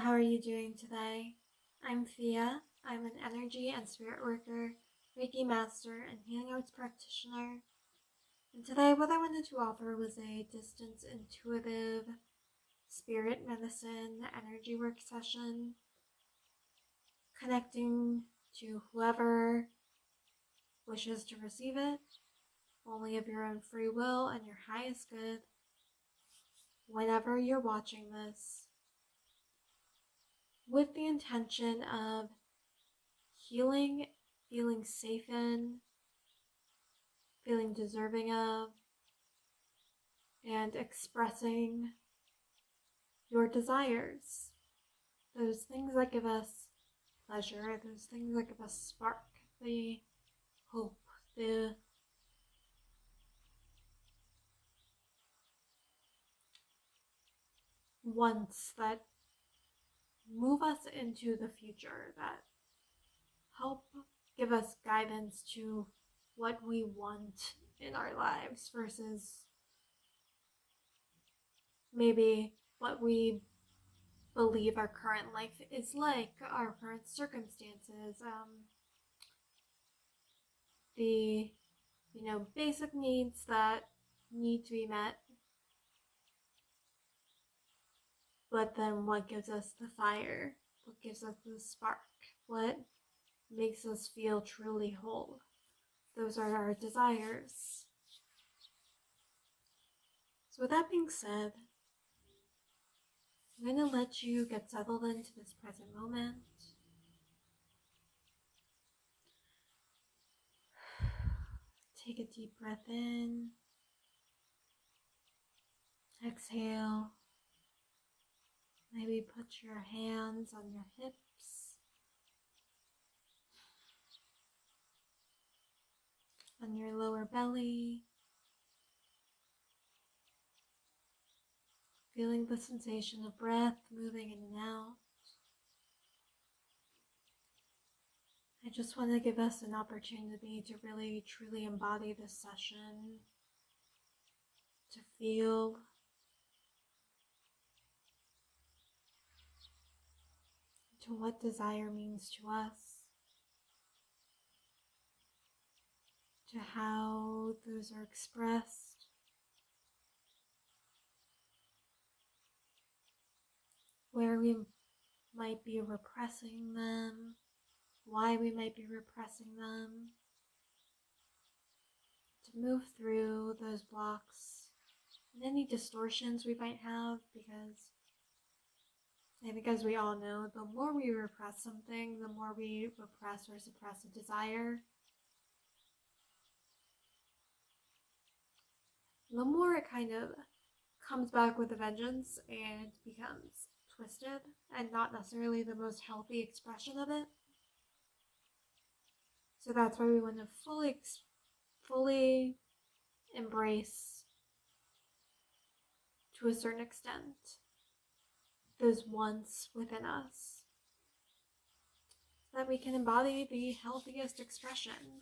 how are you doing today? I'm Fiadh. I'm an energy and spirit worker, Reiki master, and healing arts practitioner. And today, what I wanted to offer was a distance intuitive spirit medicine energy work session, connecting to whoever wishes to receive it, only of your own free will and your highest good. Whenever you're watching this, with the intention of healing, feeling safe in, feeling deserving of, and expressing your desires. Those things that give us pleasure, those things that give us spark, the hope, the wants that move us into the future, that help give us guidance to what we want in our lives versus maybe what we believe our current life is like, our current circumstances, the basic needs that need to be met, but then what gives us the fire, what gives us the spark, what makes us feel truly whole. Those are our desires. So with that being said, I'm going to let you get settled into this present moment. Take a deep breath in. Exhale. Maybe put your hands on your hips, on your lower belly, feeling the sensation of breath moving in and out. I just want to give us an opportunity to really truly embody this session, to feel, to what desire means to us, to how those are expressed, where we might be repressing them, why we might be repressing them, to move through those blocks and any distortions we might have, because I think, as we all know, the more we repress something, the more we repress or suppress a desire, the more it kind of comes back with a vengeance and becomes twisted and not necessarily the most healthy expression of it. So that's why we want to fully embrace, to a certain extent, those wants within us, so that we can embody the healthiest expression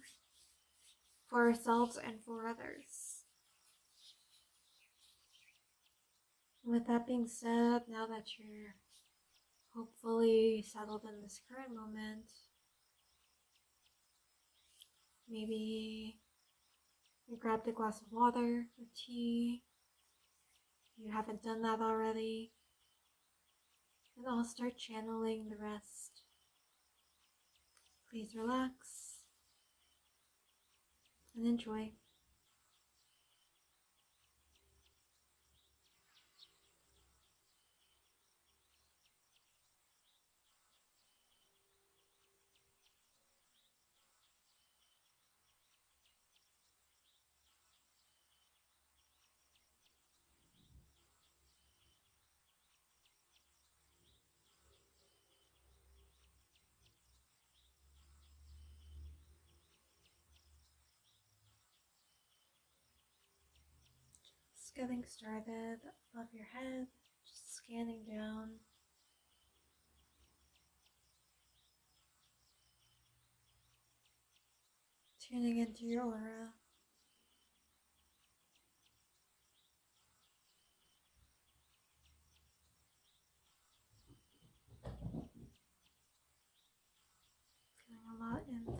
for ourselves and for others. With that being said, now that you're hopefully settled in this current moment, maybe you grabbed a glass of water or tea, if you haven't done that already, and I'll start channeling the rest. Please relax and enjoy. Just getting started above your head, just scanning down. Tuning into your aura.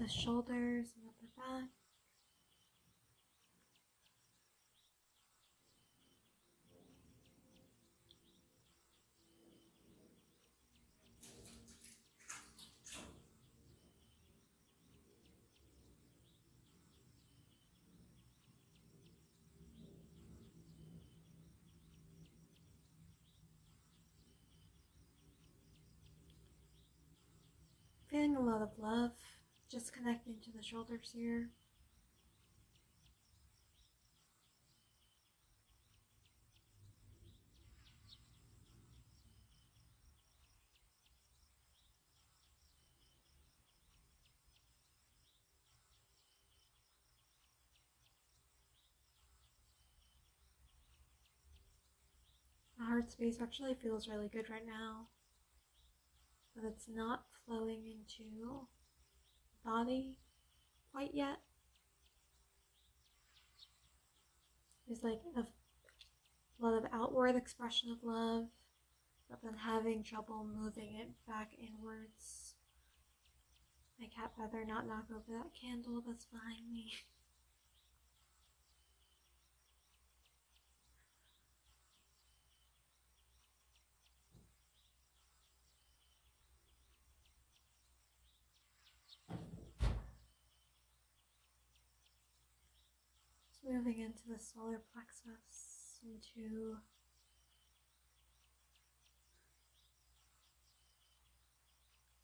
the shoulders and upper back. Feeling a lot of love, just connecting to the shoulders here. The heart space actually feels really good right now, but it's not flowing into the body quite yet. There's like a lot of outward expression of love, but then having trouble moving it back inwards. My cat better not knock over that candle that's behind me. Just moving into the solar plexus, into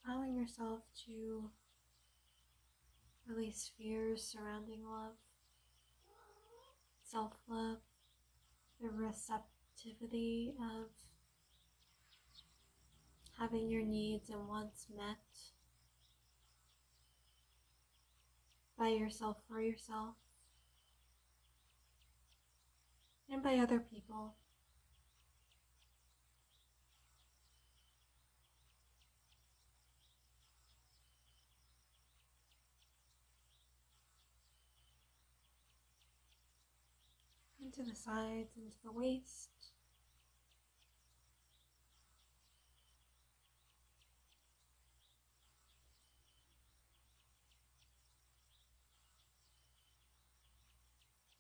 allowing yourself to release fears surrounding love, self-love, the receptivity of having your needs and wants met by yourself, for yourself, and by other people. Into the sides, into the waist.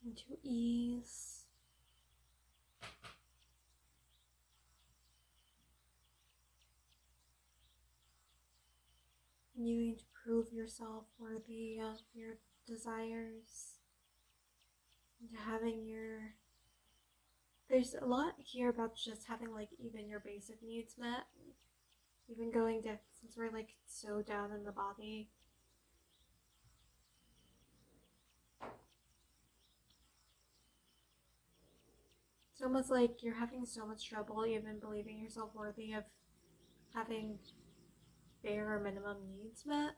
Into ease. Continuing to prove yourself worthy of your desires. Into having your... There's a lot here about just having like even your basic needs met. Even going to, since we're like so down in the body, it's almost like you're having so much trouble even believing yourself worthy of having bare or minimum needs met,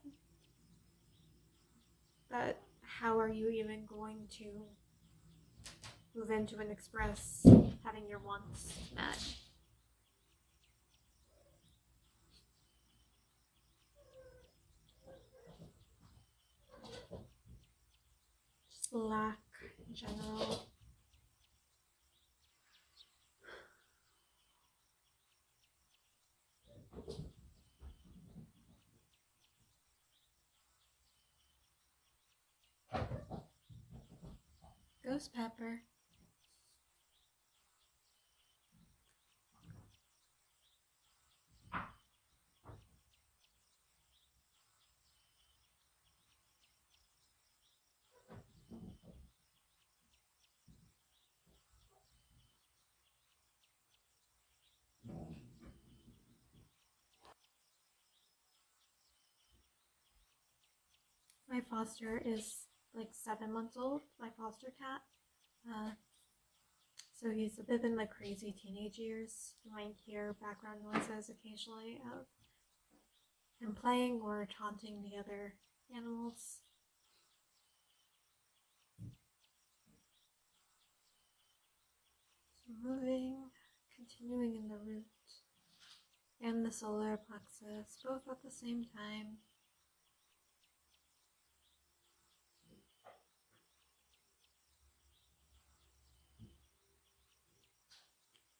that how are you even going to move into and express having your wants met? Just lack in general. Ghost pepper. My foster is like 7 months old, my foster cat. So he's a bit in the crazy teenage years. You might hear background noises occasionally of him playing or taunting the other animals. So moving, continuing in the root and the solar plexus, both at the same time.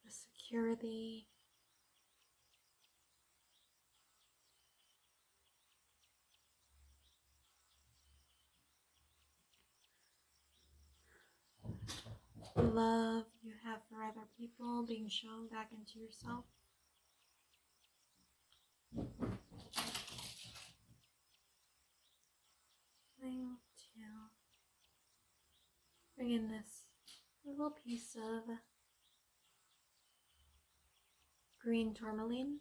The security, the love you have for other people being shown back into yourself. Trying to bring in this little piece of green tourmaline.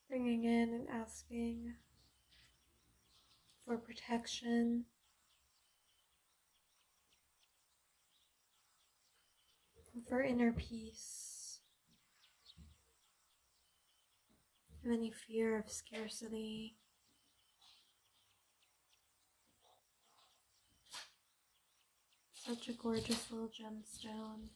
Bringing in and asking for protection, for inner peace, of any fear of scarcity. Such a gorgeous little gemstone.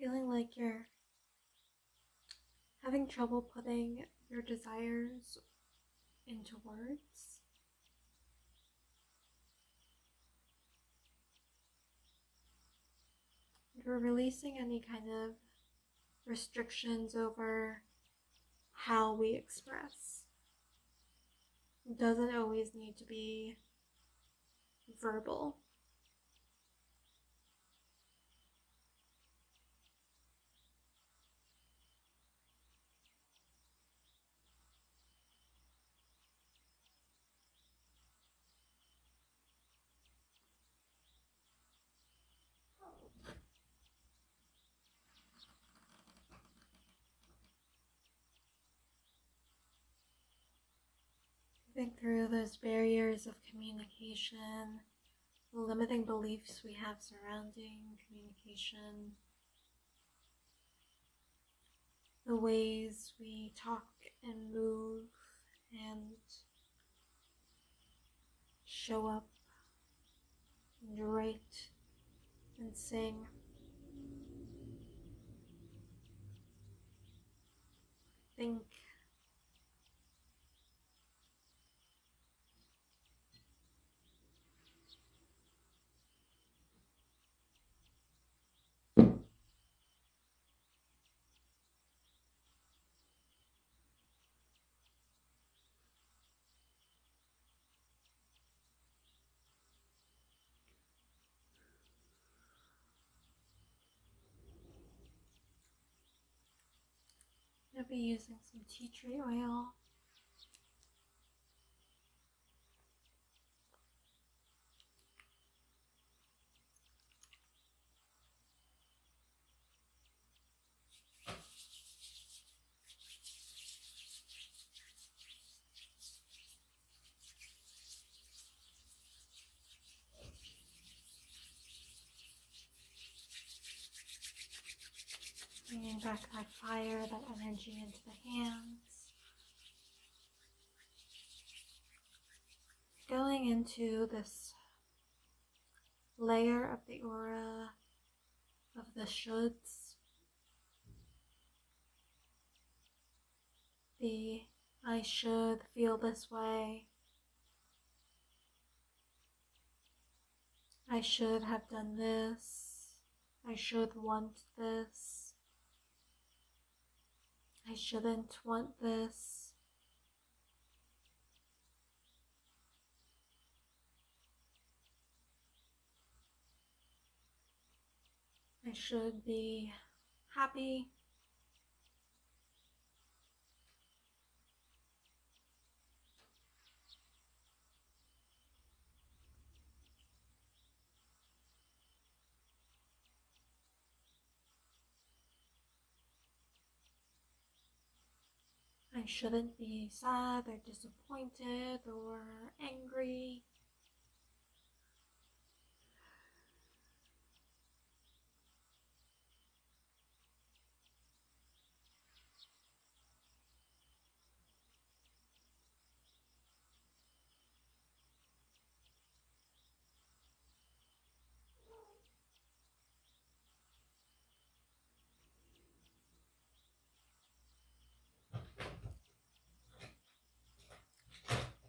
Feeling like you're having trouble putting your desires into words. You're releasing any kind of restrictions over how we express. It doesn't always need to be verbal. Moving through those barriers of communication, the limiting beliefs we have surrounding communication, the ways we talk and move and show up and write and sing. Think. I'll be using some tea tree oil. Bringing back that fire, that energy into the hands. Going into this layer of the aura of the shoulds, the I should feel this way, I should have done this, I should want this. I shouldn't want this. I should be happy. I shouldn't be sad or disappointed or angry.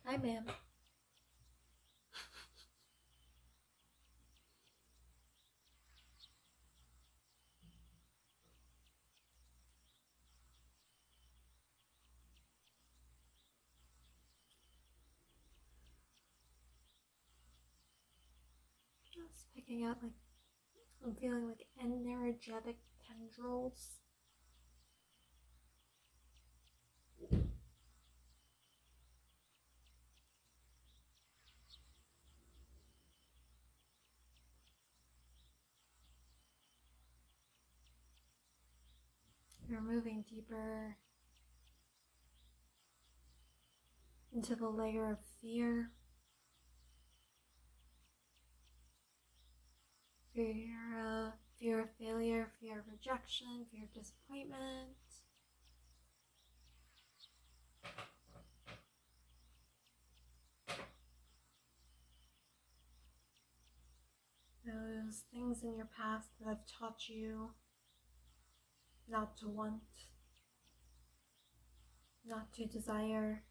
Hi, ma'am. Just picking out, like, I'm feeling like energetic tendrils. You're moving deeper into the layer of fear. Fear of failure, fear of rejection, fear of disappointment. Those things in your past that have taught you not to want, not to desire.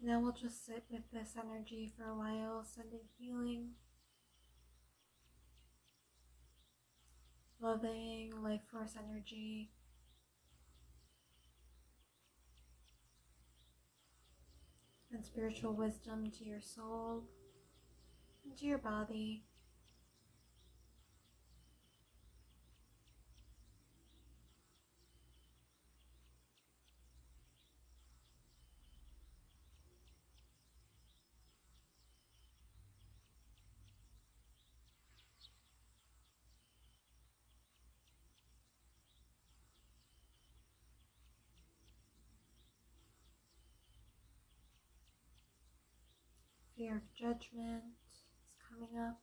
Now we'll just sit with this energy for a while, sending healing, loving, life force energy and spiritual wisdom to your soul and to your body. Fear of judgment is coming up.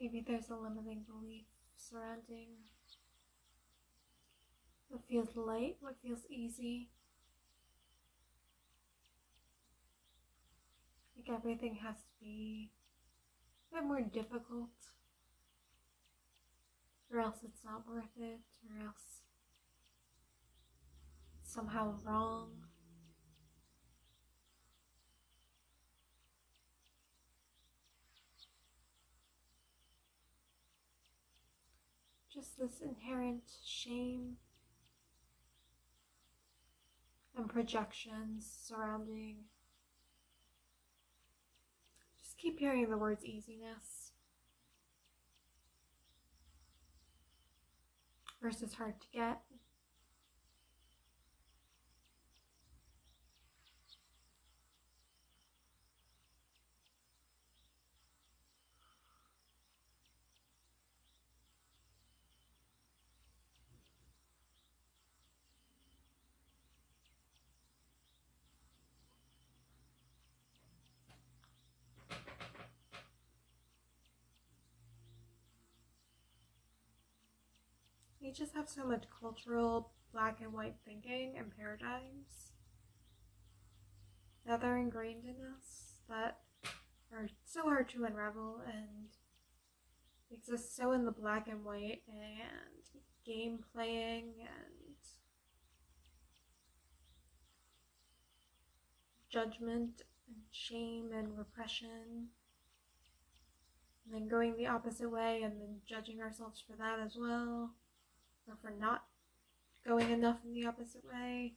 Maybe there's a limiting belief surrounding what feels light, what feels easy. Like everything has to be a bit more difficult, or else it's not worth it, or else it's somehow wrong. Just this inherent shame and projections surrounding. Just keep hearing the words easiness versus hard to get. We just have so much cultural black and white thinking and paradigms that are ingrained in us that are so hard to unravel and exist so in the black and white and game playing and judgment and shame and repression, and then going the opposite way and then judging ourselves for that as well, or for not going enough in the opposite way.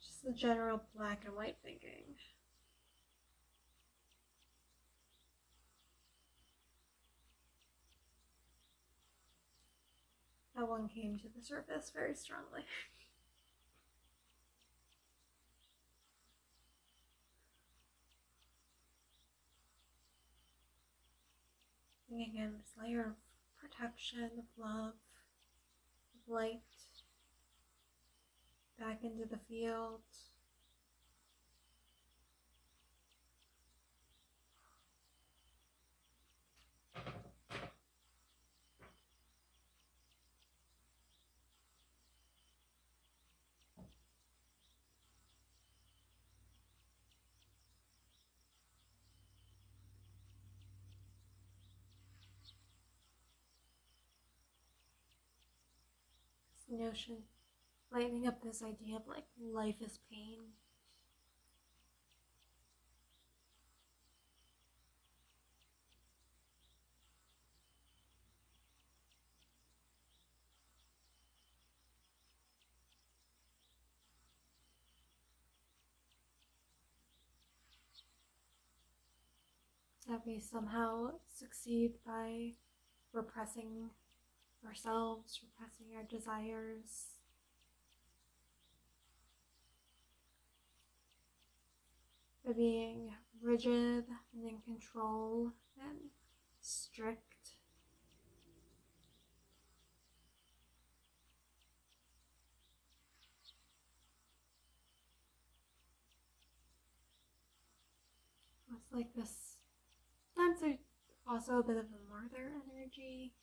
Just the general black and white thinking. That one came to the surface very strongly. And again, this layer of protection, of love, of light, back into the field. This notion, lightening up this idea of like life is pain. That we somehow succeed by repressing ourselves, repressing our desires, by being rigid and in control and strict. It's like this. Sometimes there's also a bit of a martyr energy.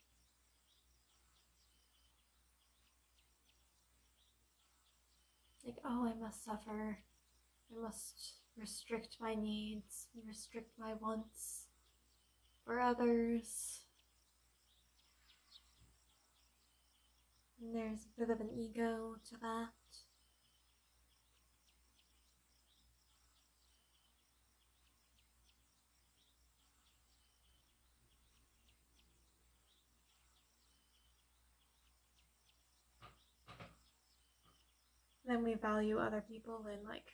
Like, oh, I must suffer. I must restrict my needs, restrict my wants for others. And there's a bit of an ego to that. Then we value other people in like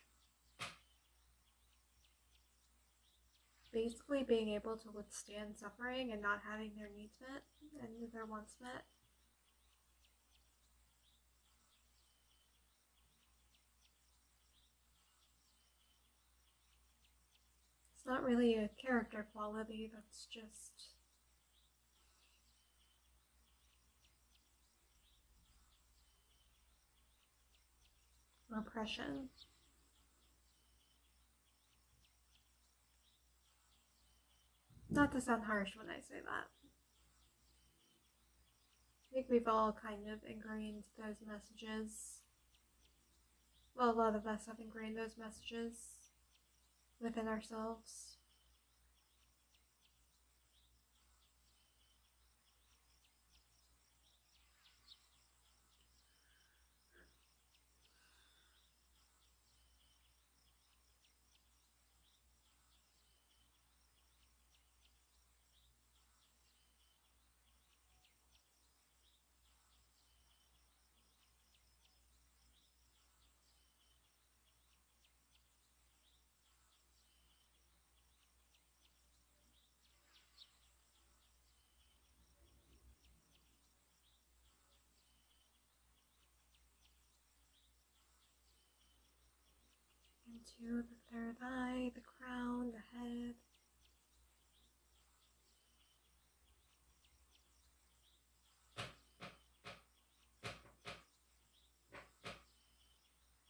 basically being able to withstand suffering and not having their needs met and their wants met. It's not really a character quality, that's just repression. Not to sound harsh when I say that. I think we've all kind of ingrained those messages. Well, a lot of us have ingrained those messages within ourselves. Into the third eye, the crown, the head.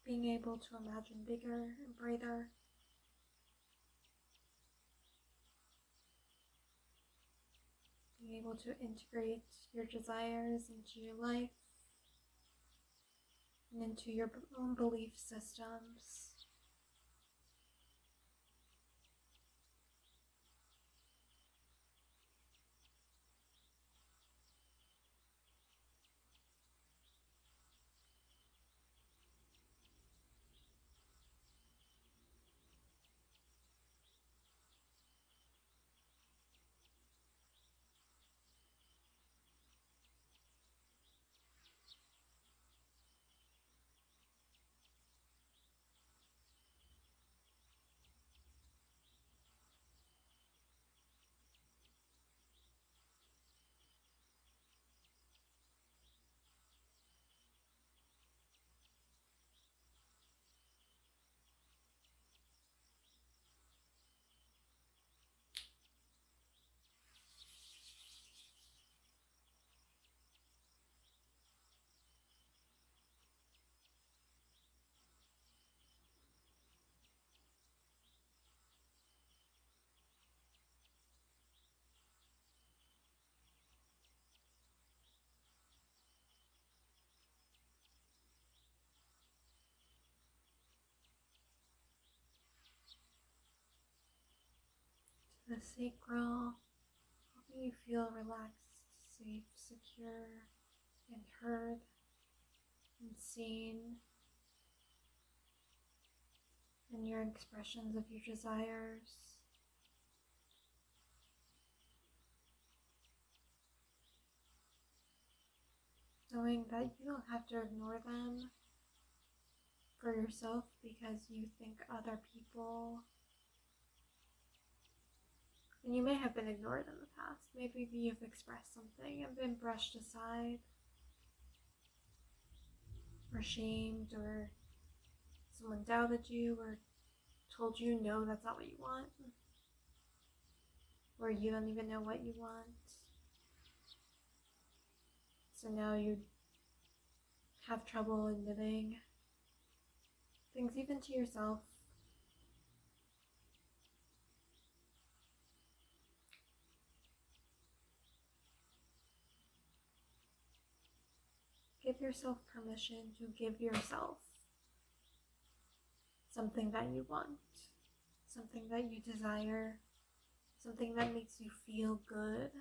Being able to imagine bigger and brighter. Being able to integrate your desires into your life and into your own belief systems. To the sacral, helping you feel relaxed, safe, secure, and heard and seen in your expressions of your desires. Knowing that you don't have to ignore them for yourself because you think other people, and you may have been ignored in the past. Maybe you've expressed something and been brushed aside, or shamed, or someone doubted you, or told you no, that's not what you want, or you don't even know what you want. So now you have trouble admitting things even to yourself. Give yourself permission to give yourself something that you want, something that you desire, something that makes you feel good.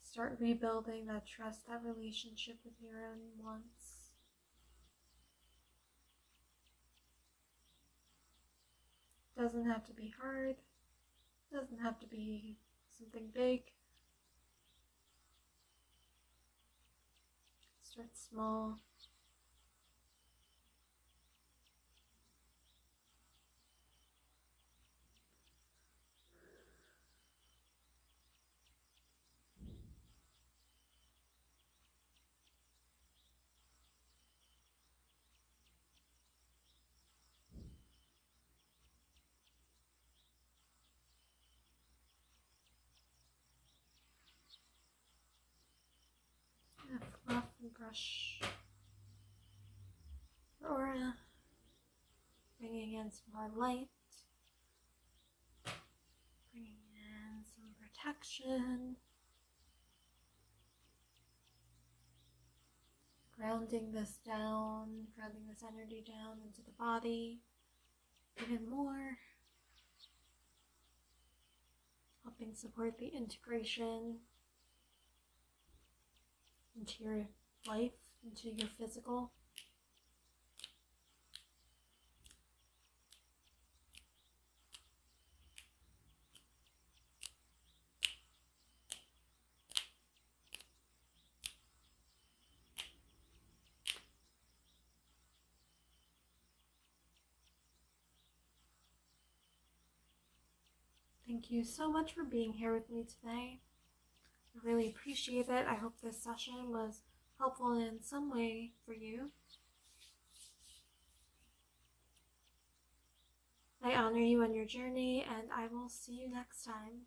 Start rebuilding that trust, that relationship with your own wants. Doesn't have to be hard, doesn't have to be something big. Start small. Kind of fluff and brush your aura, bringing in some more light, protection. Grounding this energy down into the body even more, helping support the integration into your life, into your physical. Thank you so much for being here with me today. I really appreciate it. I hope this session was helpful in some way for you. I honor you on your journey, and I will see you next time.